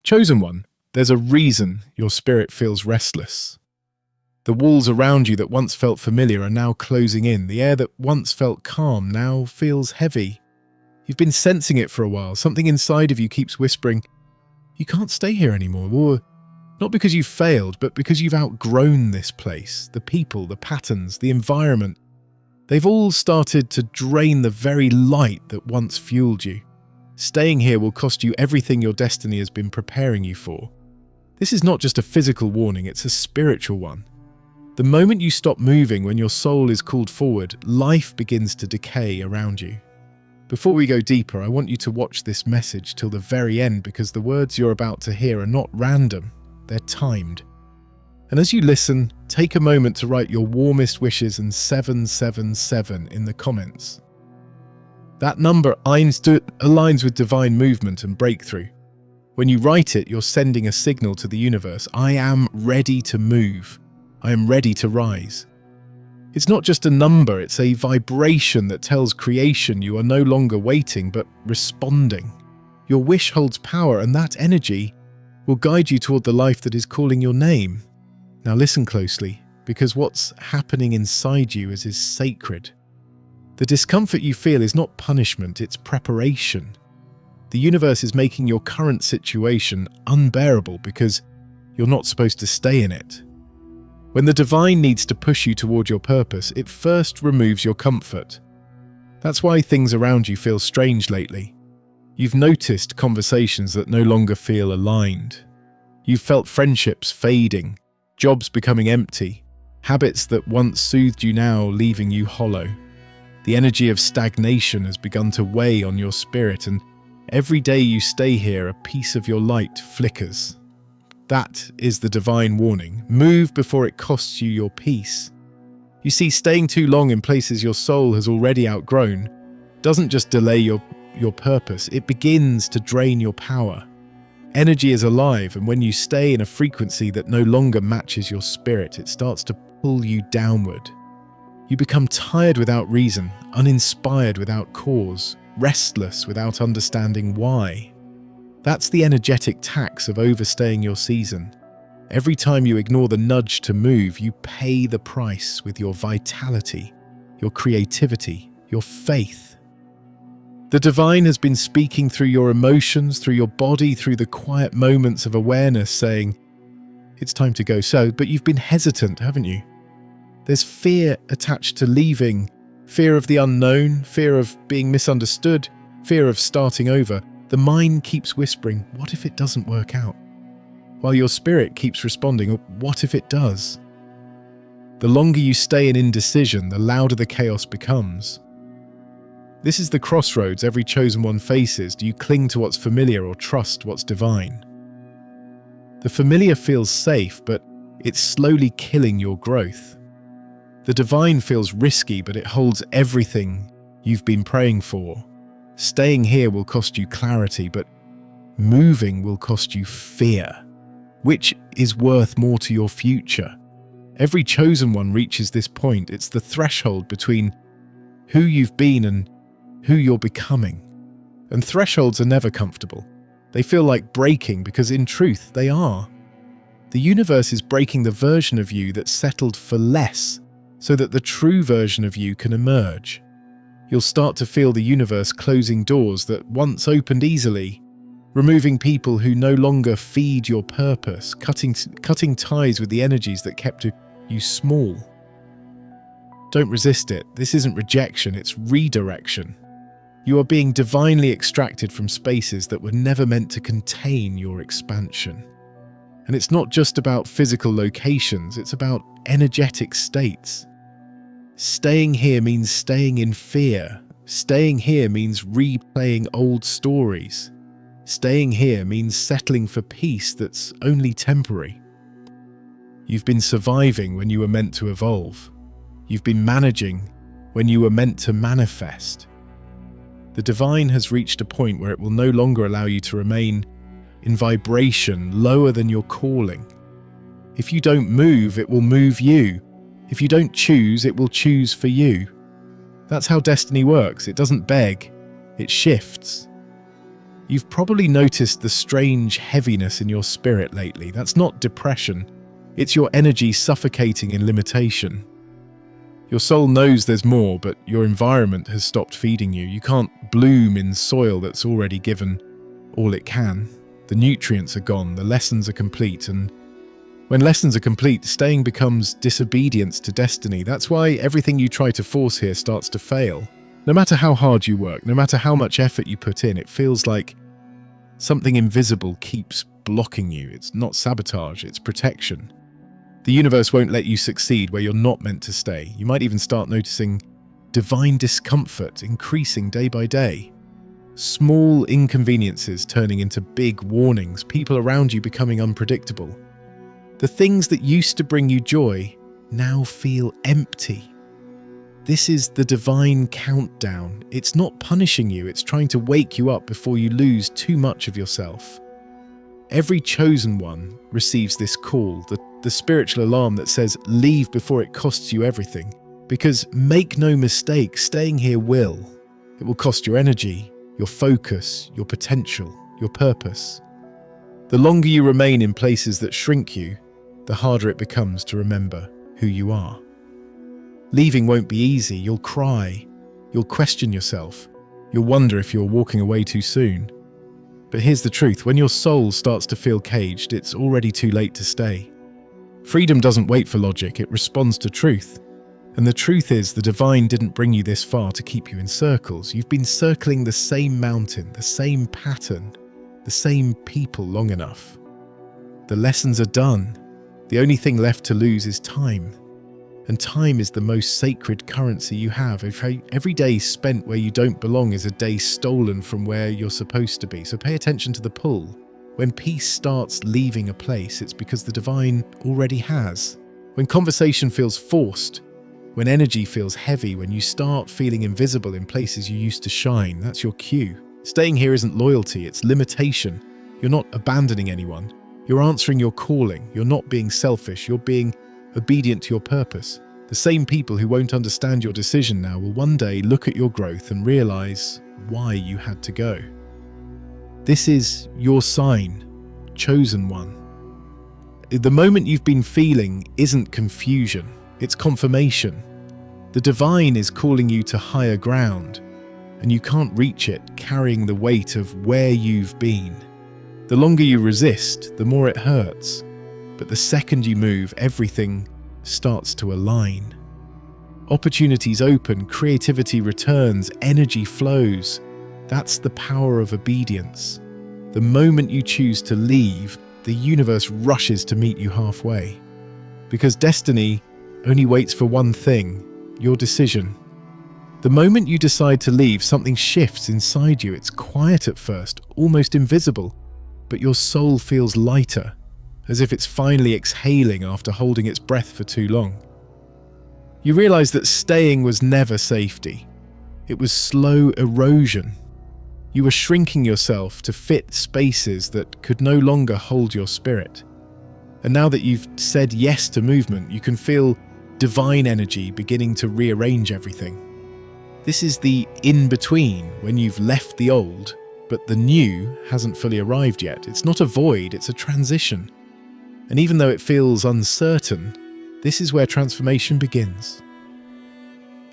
Chosen one, there's a reason your spirit feels restless. The walls around you that once felt familiar are now closing in. The air that once felt calm now feels heavy. You've been sensing it for a while. Something inside of you keeps whispering, you can't stay here anymore. Or not because you've failed, but because you've outgrown this place. The people, the patterns, the environment. They've all started to drain the very light that once fueled you. Staying here will cost you everything your destiny has been preparing you for. This is not just a physical warning, it's a spiritual one. The moment you stop moving when your soul is called forward, life begins to decay around you. Before we go deeper, I want you to watch this message till the very end because the words you're about to hear are not random, they're timed. And as you listen, take a moment to write your warmest wishes and 777 in the comments. That number aligns with divine movement and breakthrough. When you write it, you're sending a signal to the universe. I am ready to move. I am ready to rise. It's not just a number, it's a vibration that tells creation you are no longer waiting but responding. Your wish holds power, and that energy will guide you toward the life that is calling your name. Now listen closely, because what's happening inside you is sacred. The discomfort you feel is not punishment, it's preparation. The universe is making your current situation unbearable because you're not supposed to stay in it. When the divine needs to push you toward your purpose, it first removes your comfort. That's why things around you feel strange lately. You've noticed conversations that no longer feel aligned. You've felt friendships fading, jobs becoming empty, habits that once soothed you now leaving you hollow. The energy of stagnation has begun to weigh on your spirit, and every day you stay here, a piece of your light flickers. That is the divine warning. Move before it costs you your peace. You see, staying too long in places your soul has already outgrown doesn't just delay your purpose, it begins to drain your power. Energy is alive, and when you stay in a frequency that no longer matches your spirit, it starts to pull you downward. You become tired without reason, uninspired without cause, restless without understanding why. That's the energetic tax of overstaying your season. Every time you ignore the nudge to move, you pay the price with your vitality, your creativity, your faith. The divine has been speaking through your emotions, through your body, through the quiet moments of awareness, saying, it's time to go. But you've been hesitant, haven't you? There's fear attached to leaving, fear of the unknown, fear of being misunderstood, fear of starting over. The mind keeps whispering, what if it doesn't work out? While your spirit keeps responding, what if it does? The longer you stay in indecision, the louder the chaos becomes. This is the crossroads every chosen one faces. Do you cling to what's familiar or trust what's divine? The familiar feels safe, but it's slowly killing your growth. The divine feels risky, but it holds everything you've been praying for. Staying here will cost you clarity, but moving will cost you fear. Which is worth more to your future? Every chosen one reaches this point. It's the threshold between who you've been and who you're becoming. And thresholds are never comfortable. They feel like breaking because in truth, they are. The universe is breaking the version of you that settled for less so that the true version of you can emerge. You'll start to feel the universe closing doors that once opened easily, removing people who no longer feed your purpose, cutting ties with the energies that kept you small. Don't resist it. This isn't rejection, it's redirection. You are being divinely extracted from spaces that were never meant to contain your expansion. And it's not just about physical locations, it's about energetic states. Staying here means staying in fear. Staying here means replaying old stories. Staying here means settling for peace that's only temporary. You've been surviving when you were meant to evolve. You've been managing when you were meant to manifest. The divine has reached a point where it will no longer allow you to remain in vibration lower than your calling. If you don't move, it will move you. If you don't choose, it will choose for you. That's how destiny works. It doesn't beg, it shifts. You've probably noticed the strange heaviness in your spirit lately. That's not depression. It's your energy suffocating in limitation. Your soul knows there's more, but your environment has stopped feeding you. You can't bloom in soil that's already given all it can. The nutrients are gone, the lessons are complete, and when lessons are complete, staying becomes disobedience to destiny. That's why everything you try to force here starts to fail. No matter how hard you work, no matter how much effort you put in, it feels like something invisible keeps blocking you. It's not sabotage, it's protection. The universe won't let you succeed where you're not meant to stay. You might even start noticing divine discomfort increasing day by day. Small inconveniences turning into big warnings, people around you becoming unpredictable. The things that used to bring you joy now feel empty. This is the divine countdown. It's not punishing you, it's trying to wake you up before you lose too much of yourself. Every chosen one receives this call, the spiritual alarm that says, leave before it costs you everything. Because make no mistake, staying here will. It will cost your energy, your focus, your potential, your purpose. The longer you remain in places that shrink you, the harder it becomes to remember who you are. Leaving won't be easy. You'll cry, you'll question yourself, you'll wonder if you're walking away too soon. But here's the truth, when your soul starts to feel caged, it's already too late to stay. Freedom doesn't wait for logic, it responds to truth. And the truth is, the divine didn't bring you this far to keep you in circles. You've been circling the same mountain, the same pattern, the same people long enough. The lessons are done. The only thing left to lose is time. And time is the most sacred currency you have. Every day spent where you don't belong is a day stolen from where you're supposed to be. So pay attention to the pull. When peace starts leaving a place, it's because the divine already has. When conversation feels forced, when energy feels heavy, when you start feeling invisible in places you used to shine, that's your cue. Staying here isn't loyalty, it's limitation. You're not abandoning anyone. You're answering your calling. You're not being selfish. You're being obedient to your purpose. The same people who won't understand your decision now will one day look at your growth and realize why you had to go. This is your sign, chosen one. The moment you've been feeling isn't confusion, it's confirmation. The divine is calling you to higher ground, and you can't reach it carrying the weight of where you've been. The longer you resist, the more it hurts. But the second you move, everything starts to align. Opportunities open, creativity returns, energy flows. That's the power of obedience. The moment you choose to leave, the universe rushes to meet you halfway. Because destiny only waits for one thing, your decision. The moment you decide to leave, something shifts inside you. It's quiet at first, almost invisible, but your soul feels lighter, as if it's finally exhaling after holding its breath for too long. You realize that staying was never safety. It was slow erosion. You were shrinking yourself to fit spaces that could no longer hold your spirit. And now that you've said yes to movement, you can feel divine energy beginning to rearrange everything. This is the in-between, when you've left the old, but the new hasn't fully arrived yet. It's not a void, it's a transition. And even though it feels uncertain, this is where transformation begins.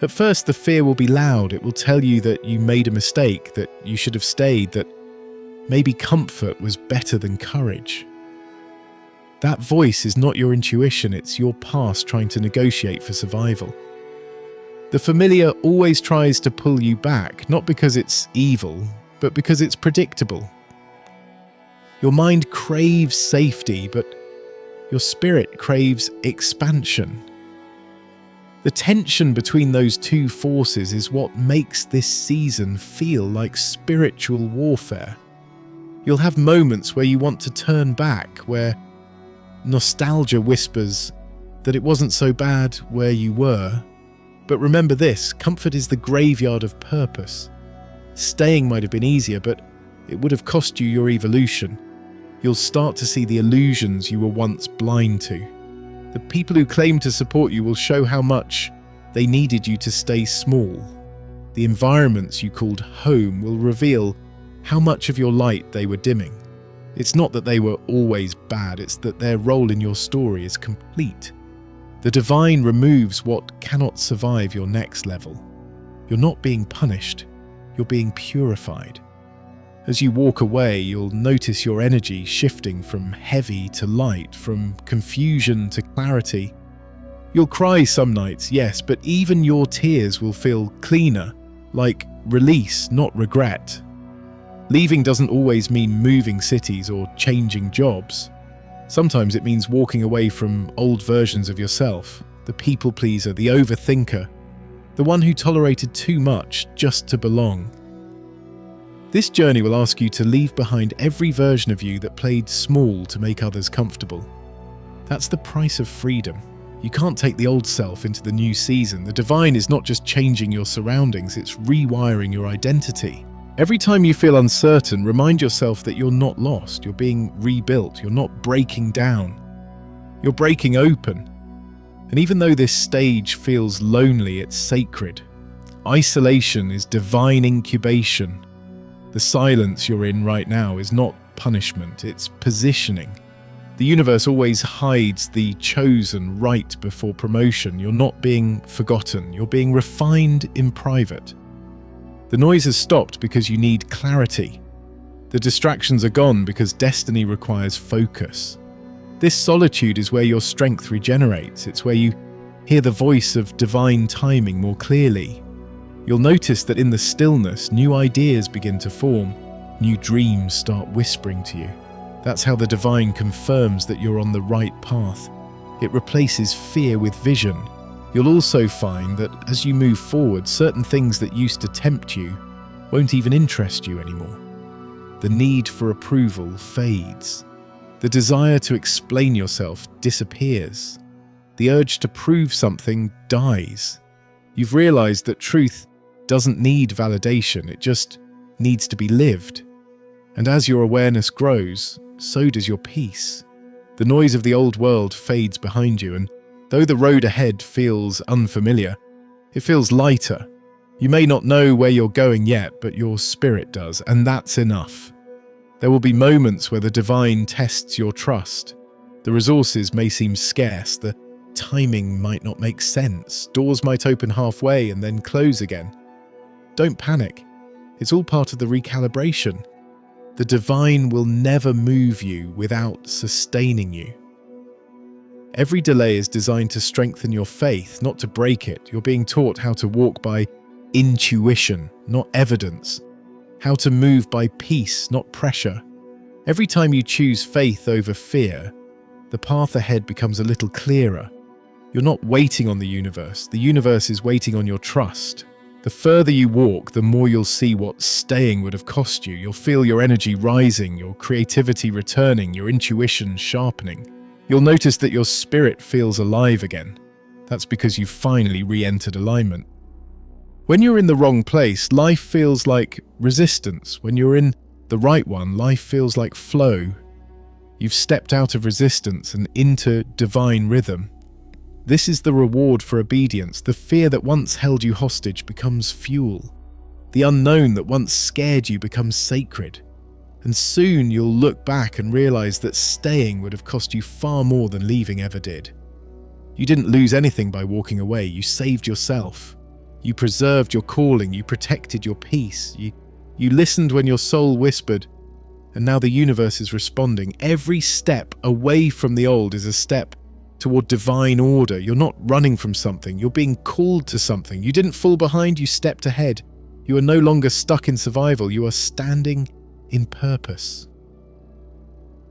At first, the fear will be loud. It will tell you that you made a mistake, that you should have stayed, that maybe comfort was better than courage. That voice is not your intuition, it's your past trying to negotiate for survival. The familiar always tries to pull you back, not because it's evil, but because it's predictable. Your mind craves safety, but your spirit craves expansion. The tension between those two forces is what makes this season feel like spiritual warfare. You'll have moments where you want to turn back, where nostalgia whispers that it wasn't so bad where you were. But remember this, comfort is the graveyard of purpose. Staying might have been easier, but it would have cost you your evolution. You'll start to see the illusions you were once blind to. The people who claim to support you will show how much they needed you to stay small. The environments you called home will reveal how much of your light they were dimming. It's not that they were always bad, it's that their role in your story is complete. The divine removes what cannot survive your next level. You're not being punished, you're being purified. As you walk away, you'll notice your energy shifting from heavy to light, from confusion to clarity. You'll cry some nights, yes, but even your tears will feel cleaner, like release, not regret. Leaving doesn't always mean moving cities or changing jobs. Sometimes it means walking away from old versions of yourself, the people pleaser, the overthinker, the one who tolerated too much just to belong. This journey will ask you to leave behind every version of you that played small to make others comfortable. That's the price of freedom. You can't take the old self into the new season. The divine is not just changing your surroundings, it's rewiring your identity. Every time you feel uncertain, remind yourself that you're not lost, you're being rebuilt, you're not breaking down. You're breaking open. And even though this stage feels lonely, it's sacred. Isolation is divine incubation. The silence you're in right now is not punishment, it's positioning. The universe always hides the chosen right before promotion. You're not being forgotten, you're being refined in private. The noise has stopped because you need clarity. The distractions are gone because destiny requires focus. This solitude is where your strength regenerates. It's where you hear the voice of divine timing more clearly. You'll notice that in the stillness, new ideas begin to form, new dreams start whispering to you. That's how the divine confirms that you're on the right path. It replaces fear with vision. You'll also find that as you move forward, certain things that used to tempt you won't even interest you anymore. The need for approval fades. The desire to explain yourself disappears. The urge to prove something dies. You've realized that truth doesn't need validation, it just needs to be lived. And as your awareness grows, so does your peace. The noise of the old world fades behind you, and though the road ahead feels unfamiliar, it feels lighter. You may not know where you're going yet, but your spirit does, and that's enough. There will be moments where the divine tests your trust. The resources may seem scarce, the timing might not make sense, doors might open halfway and then close again. Don't panic. It's all part of the recalibration. The divine will never move you without sustaining you. Every delay is designed to strengthen your faith, not to break it. You're being taught how to walk by intuition, not evidence. How to move by peace, not pressure. Every time you choose faith over fear, the path ahead becomes a little clearer. You're not waiting on the universe is waiting on your trust. The further you walk, the more you'll see what staying would have cost you. You'll feel your energy rising, your creativity returning, your intuition sharpening. You'll notice that your spirit feels alive again. That's because you've finally re-entered alignment. When you're in the wrong place, life feels like resistance. When you're in the right one, life feels like flow. You've stepped out of resistance and into divine rhythm. This is the reward for obedience. The fear that once held you hostage becomes fuel. The unknown that once scared you becomes sacred. And soon you'll look back and realize that staying would have cost you far more than leaving ever did. You didn't lose anything by walking away. You saved yourself. You preserved your calling. You protected your peace. You listened when your soul whispered. And now the universe is responding. Every step away from the old is a step toward divine order. You're not running from something. You're being called to something. You didn't fall behind. You stepped ahead. You are no longer stuck in survival. You are standing in purpose.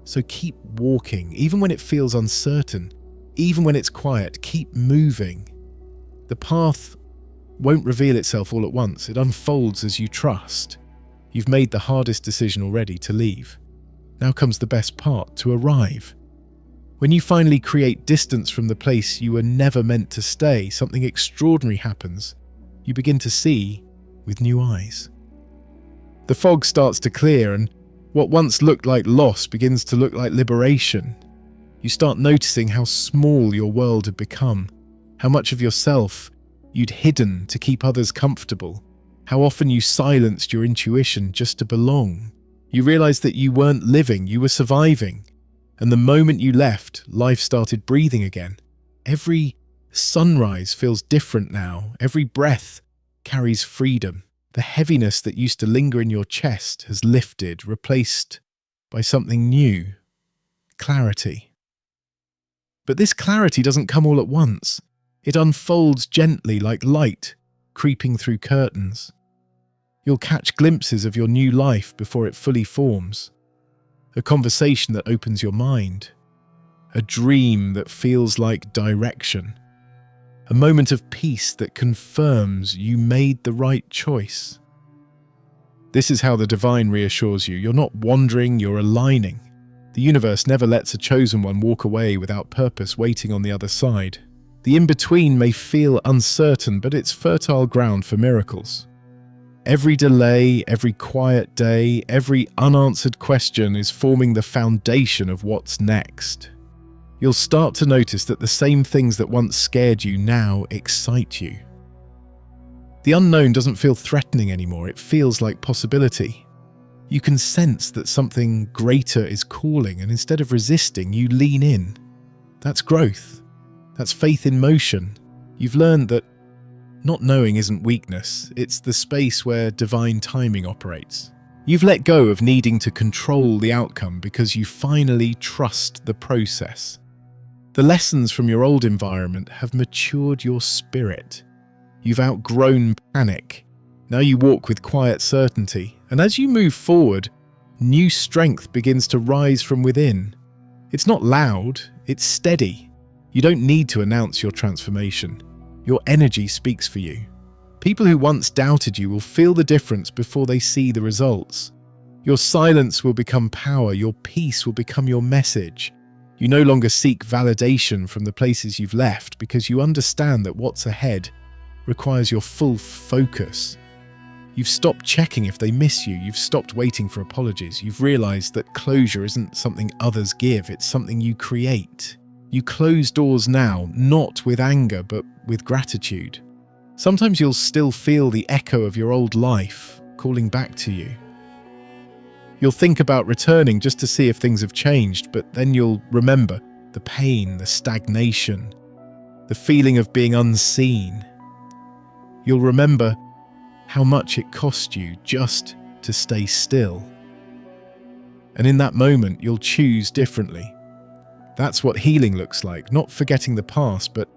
So keep walking, even when it feels uncertain, even when it's quiet. Keep moving. The path won't reveal itself all at once. It unfolds as you trust. You've made the hardest decision already, to leave. Now comes the best part, to arrive. When you finally create distance from the place you were never meant to stay, something extraordinary happens. You begin to see with new eyes. The fog starts to clear, and what once looked like loss begins to look like liberation. You start noticing how small your world had become, how much of yourself you'd hidden to keep others comfortable. How often you silenced your intuition just to belong. You realized that you weren't living, you were surviving. And the moment you left, life started breathing again. Every sunrise feels different now. Every breath carries freedom. The heaviness that used to linger in your chest has lifted, replaced by something new. Clarity. But this clarity doesn't come all at once. It unfolds gently like light creeping through curtains. You'll catch glimpses of your new life before it fully forms. A conversation that opens your mind. A dream that feels like direction. A moment of peace that confirms you made the right choice. This is how the divine reassures you. You're not wandering, you're aligning. The universe never lets a chosen one walk away without purpose waiting on the other side. The in-between may feel uncertain, but it's fertile ground for miracles. Every delay, every quiet day, every unanswered question is forming the foundation of what's next. You'll start to notice that the same things that once scared you now excite you. The unknown doesn't feel threatening anymore, it feels like possibility. You can sense that something greater is calling, and instead of resisting, you lean in. That's growth. That's faith in motion. You've learned that not knowing isn't weakness, it's the space where divine timing operates. You've let go of needing to control the outcome because you finally trust the process. The lessons from your old environment have matured your spirit. You've outgrown panic. Now you walk with quiet certainty, and as you move forward, new strength begins to rise from within. It's not loud, it's steady. You don't need to announce your transformation. Your energy speaks for you. People who once doubted you will feel the difference before they see the results. Your silence will become power, your peace will become your message. You no longer seek validation from the places you've left because you understand that what's ahead requires your full focus. You've stopped checking if they miss you, you've stopped waiting for apologies, you've realized that closure isn't something others give, it's something you create. You close doors now, not with anger, but with gratitude. Sometimes you'll still feel the echo of your old life calling back to you. You'll think about returning just to see if things have changed, but then you'll remember the pain, the stagnation, the feeling of being unseen. You'll remember how much it cost you just to stay still. And in that moment, you'll choose differently. That's what healing looks like, not forgetting the past, but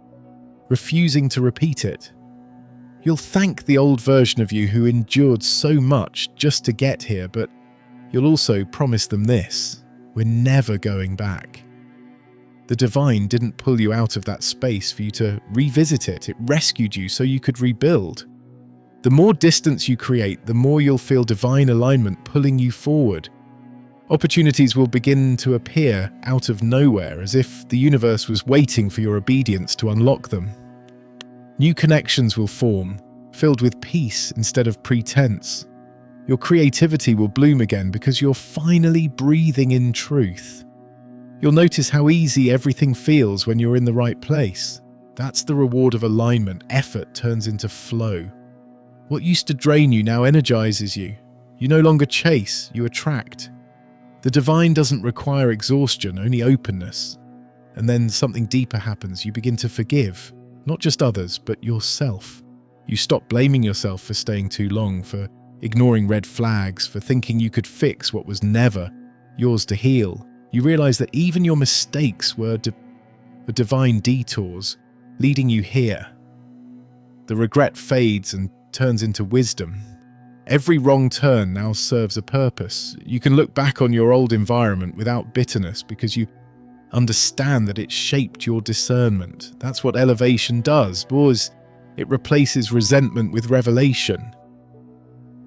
refusing to repeat it. You'll thank the old version of you who endured so much just to get here, but you'll also promise them this: we're never going back. The divine didn't pull you out of that space for you to revisit it. It rescued you so you could rebuild. The more distance you create, the more you'll feel divine alignment pulling you forward. Opportunities will begin to appear out of nowhere, as if the universe was waiting for your obedience to unlock them. New connections will form, filled with peace instead of pretense. Your creativity will bloom again because you're finally breathing in truth. You'll notice how easy everything feels when you're in the right place. That's the reward of alignment. Effort turns into flow. What used to drain you now energizes you. You no longer chase, you attract. The divine doesn't require exhaustion, only openness. And then something deeper happens. You begin to forgive, not just others, but yourself. You stop blaming yourself for staying too long, for ignoring red flags, for thinking you could fix what was never yours to heal. You realize that even your mistakes were divine detours leading you here. The regret fades and turns into wisdom. Every wrong turn now serves a purpose. You can look back on your old environment without bitterness because you understand that it shaped your discernment. That's what elevation does, because it replaces resentment with revelation.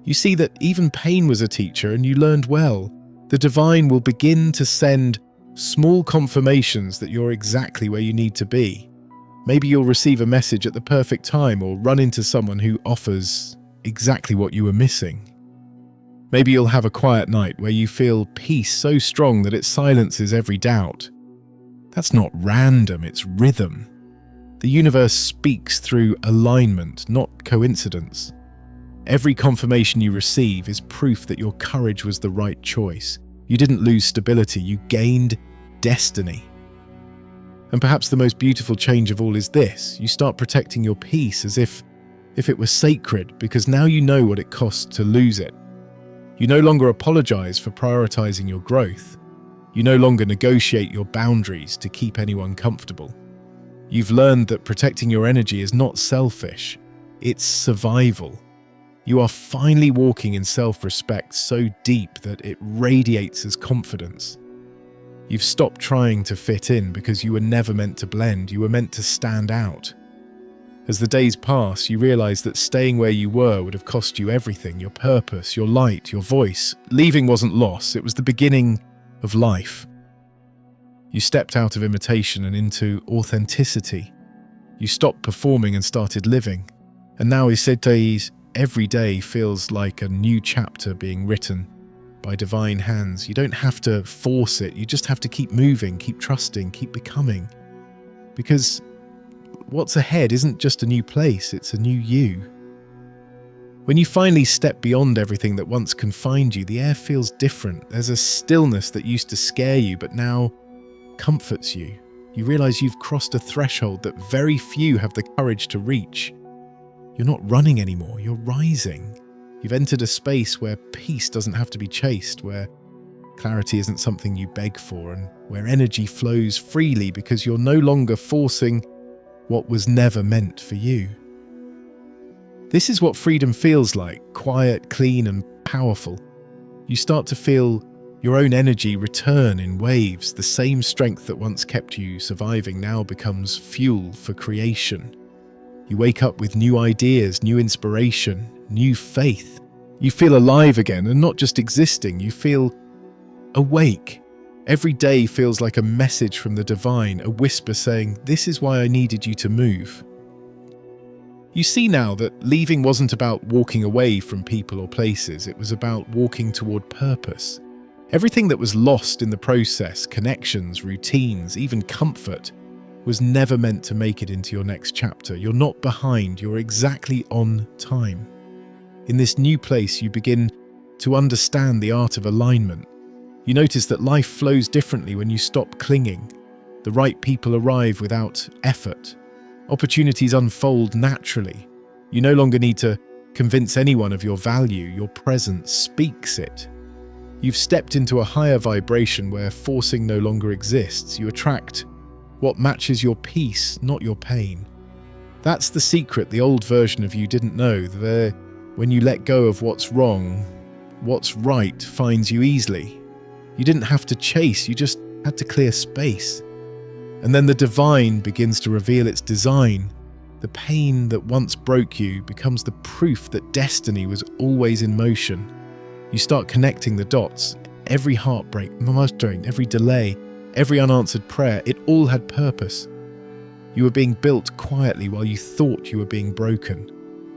You see that even pain was a teacher and you learned well. The divine will begin to send small confirmations that you're exactly where you need to be. Maybe you'll receive a message at the perfect time or run into someone who offers exactly what you were missing. Maybe you'll have a quiet night where you feel peace so strong that it silences every doubt. That's not random, it's rhythm. The universe speaks through alignment, not coincidence. Every confirmation you receive is proof that your courage was the right choice. You didn't lose stability, you gained destiny. And perhaps the most beautiful change of all is this: you start protecting your peace as if it were sacred, because now you know what it costs to lose it. You no longer apologize for prioritizing your growth. You no longer negotiate your boundaries to keep anyone comfortable. You've learned that protecting your energy is not selfish, it's survival. You are finally walking in self-respect so deep that it radiates as confidence. You've stopped trying to fit in because you were never meant to blend, you were meant to stand out. As the days pass, you realize that staying where you were would have cost you everything: your purpose, your light, your voice. Leaving wasn't loss, it was the beginning of life. You stepped out of imitation and into authenticity. You stopped performing and started living. And now Isetai's every day feels like a new chapter being written by divine hands. You don't have to force it, you just have to keep moving, keep trusting, keep becoming. Because what's ahead isn't just a new place, it's a new you. When you finally step beyond everything that once confined you, the air feels different. There's a stillness that used to scare you but now comforts you. You realize you've crossed a threshold that very few have the courage to reach. You're not running anymore, you're rising. You've entered a space where peace doesn't have to be chased, where clarity isn't something you beg for, and where energy flows freely because you're no longer forcing what was never meant for you. This is what freedom feels like: quiet, clean, and powerful. You start to feel your own energy return in waves. The same strength that once kept you surviving now becomes fuel for creation. You wake up with new ideas, new inspiration, new faith. You feel alive again, and not just existing, you feel awake. Every day feels like a message from the divine, a whisper saying, "This is why I needed you to move." You see now that leaving wasn't about walking away from people or places, it was about walking toward purpose. Everything that was lost in the process, connections, routines, even comfort, was never meant to make it into your next chapter. You're not behind, you're exactly on time. In this new place, you begin to understand the art of alignment. You notice that life flows differently when you stop clinging. The right people arrive without effort. Opportunities unfold naturally. You no longer need to convince anyone of your value. Your presence speaks it. You've stepped into a higher vibration where forcing no longer exists. You attract what matches your peace, not your pain. That's the secret the old version of you didn't know. When you let go of what's wrong, what's right finds you easily. You didn't have to chase, you just had to clear space. And then the divine begins to reveal its design. The pain that once broke you becomes the proof that destiny was always in motion. You start connecting the dots. Every heartbreak, every delay, every unanswered prayer, it all had purpose. You were being built quietly while you thought you were being broken.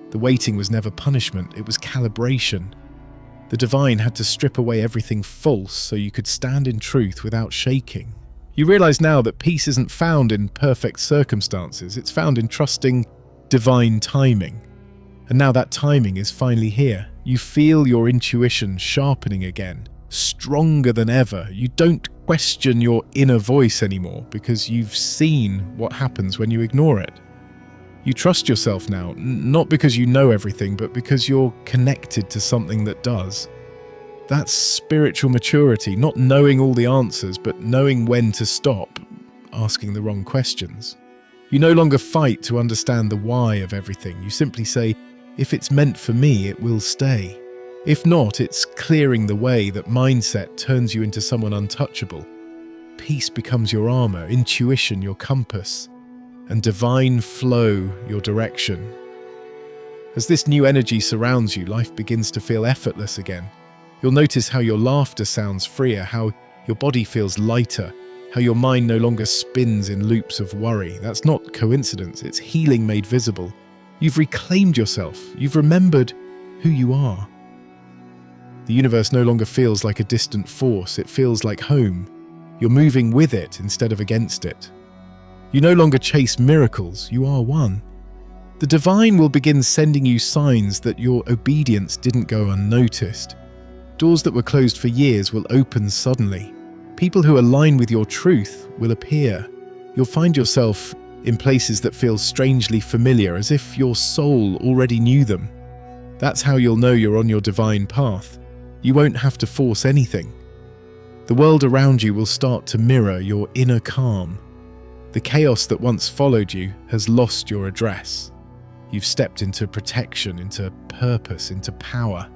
The waiting was never punishment, it was calibration. The divine had to strip away everything false so you could stand in truth without shaking. You realize now that peace isn't found in perfect circumstances, it's found in trusting divine timing. And now that timing is finally here. You feel your intuition sharpening again, stronger than ever. You don't question your inner voice anymore because you've seen what happens when you ignore it. You trust yourself now, not because you know everything, but because you're connected to something that does. That's spiritual maturity, not knowing all the answers, but knowing when to stop asking the wrong questions. You no longer fight to understand the why of everything. You simply say, if it's meant for me, it will stay. If not, it's clearing the way. That mindset turns you into someone untouchable. Peace becomes your armor, intuition your compass, and divine flow your direction. As this new energy surrounds you, life begins to feel effortless again. You'll notice how your laughter sounds freer, how your body feels lighter, how your mind no longer spins in loops of worry. That's not coincidence, it's healing made visible. You've reclaimed yourself, you've remembered who you are. The universe no longer feels like a distant force, it feels like home. You're moving with it instead of against it. You no longer chase miracles, you are one. The divine will begin sending you signs that your obedience didn't go unnoticed. Doors that were closed for years will open suddenly. People who align with your truth will appear. You'll find yourself in places that feel strangely familiar, as if your soul already knew them. That's how you'll know you're on your divine path. You won't have to force anything. The world around you will start to mirror your inner calm. The chaos that once followed you has lost your address. You've stepped into protection, into purpose, into power.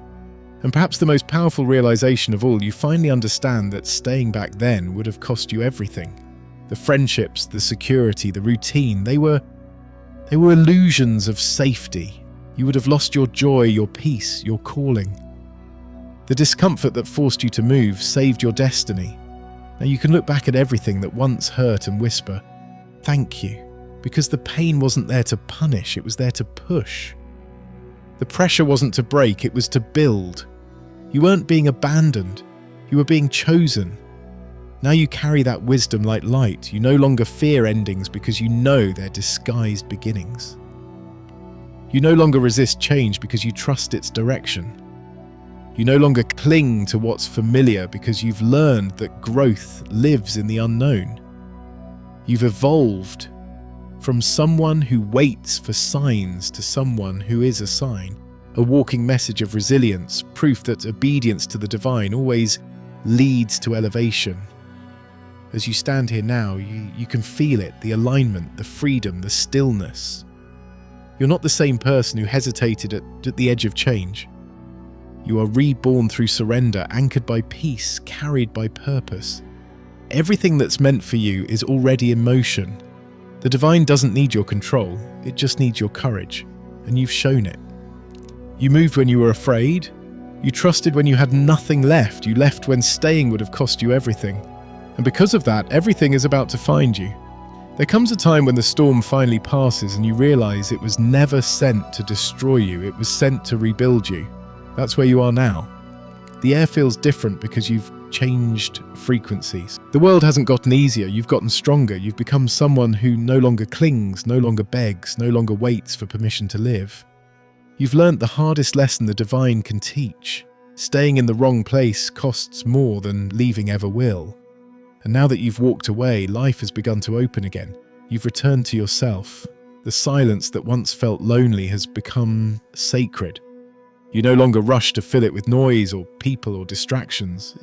And perhaps the most powerful realization of all, you finally understand that staying back then would have cost you everything. The friendships, the security, the routine, they were illusions of safety. You would have lost your joy, your peace, your calling. The discomfort that forced you to move saved your destiny. Now you can look back at everything that once hurt and whisper, "Thank you," because the pain wasn't there to punish, it was there to push. The pressure wasn't to break, it was to build. You weren't being abandoned, you were being chosen. Now you carry that wisdom like light. You no longer fear endings because you know they're disguised beginnings. You no longer resist change because you trust its direction. You no longer cling to what's familiar because you've learned that growth lives in the unknown. You've evolved from someone who waits for signs to someone who is a sign, a walking message of resilience, proof that obedience to the divine always leads to elevation. As you stand here now, you can feel it, the alignment, the freedom, the stillness. You're not the same person who hesitated at the edge of change. You are reborn through surrender, anchored by peace, carried by purpose. Everything that's meant for you is already in motion. The divine doesn't need your control, it just needs your courage, and you've shown it. You moved when you were afraid. You trusted when you had nothing left. You left when staying would have cost you everything. And because of that, everything is about to find you. There comes a time when the storm finally passes and you realize it was never sent to destroy you, it was sent to rebuild you. That's where you are now. The air feels different because you've changed frequencies. The world hasn't gotten easier, you've gotten stronger. You've become someone who no longer clings, no longer begs, no longer waits for permission to live. You've learnt the hardest lesson the divine can teach. Staying in the wrong place costs more than leaving ever will. And now that you've walked away, life has begun to open again. You've returned to yourself. The silence that once felt lonely has become sacred. You no longer rush to fill it with noise or people or distractions.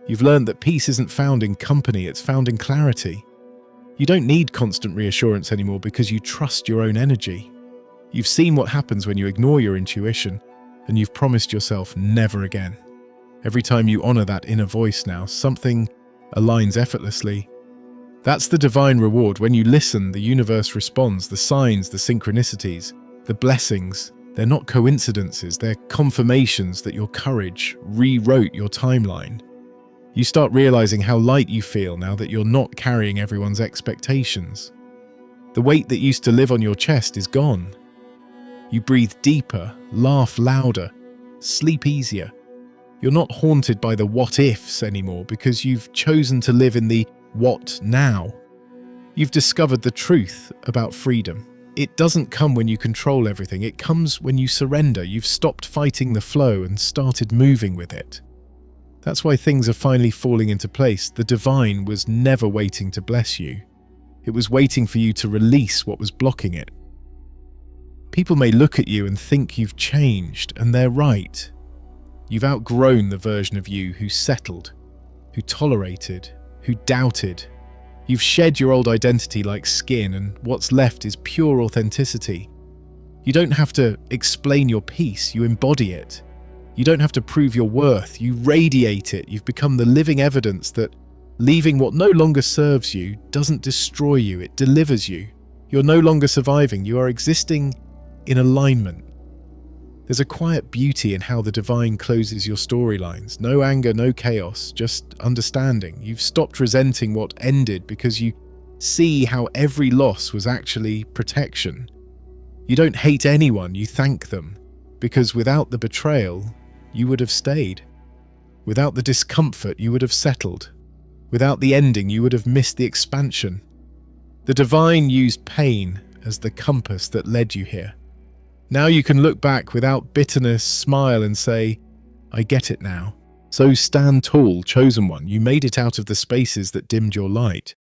You've learned that peace isn't found in company, it's found in clarity. You don't need constant reassurance anymore because you trust your own energy. You've seen what happens when you ignore your intuition, and you've promised yourself never again. Every time you honor that inner voice now, something aligns effortlessly. That's the divine reward. When you listen, the universe responds. The signs, the synchronicities, the blessings, they're not coincidences, they're confirmations that your courage rewrote your timeline. You start realizing how light you feel now that you're not carrying everyone's expectations. The weight that used to live on your chest is gone. You breathe deeper, laugh louder, sleep easier. You're not haunted by the what-ifs anymore because you've chosen to live in the what now. You've discovered the truth about freedom. It doesn't come when you control everything, it comes when you surrender. You've stopped fighting the flow and started moving with it. That's why things are finally falling into place. The divine was never waiting to bless you. It was waiting for you to release what was blocking it. People may look at you and think you've changed, and they're right. You've outgrown the version of you who settled, who tolerated, who doubted. You've shed your old identity like skin, and what's left is pure authenticity. You don't have to explain your peace, you embody it. You don't have to prove your worth, you radiate it. You've become the living evidence that leaving what no longer serves you doesn't destroy you, it delivers you. You're no longer surviving, you are existing in alignment. There's a quiet beauty in how the divine closes your storylines. No anger, no chaos, just understanding. You've stopped resenting what ended because you see how every loss was actually protection. You don't hate anyone, you thank them, because without the betrayal, you would have stayed. Without the discomfort, you would have settled. Without the ending, you would have missed the expansion. The divine used pain as the compass that led you here. Now you can look back without bitterness, smile and say, I get it now. So stand tall, chosen one. You made it out of the spaces that dimmed your light.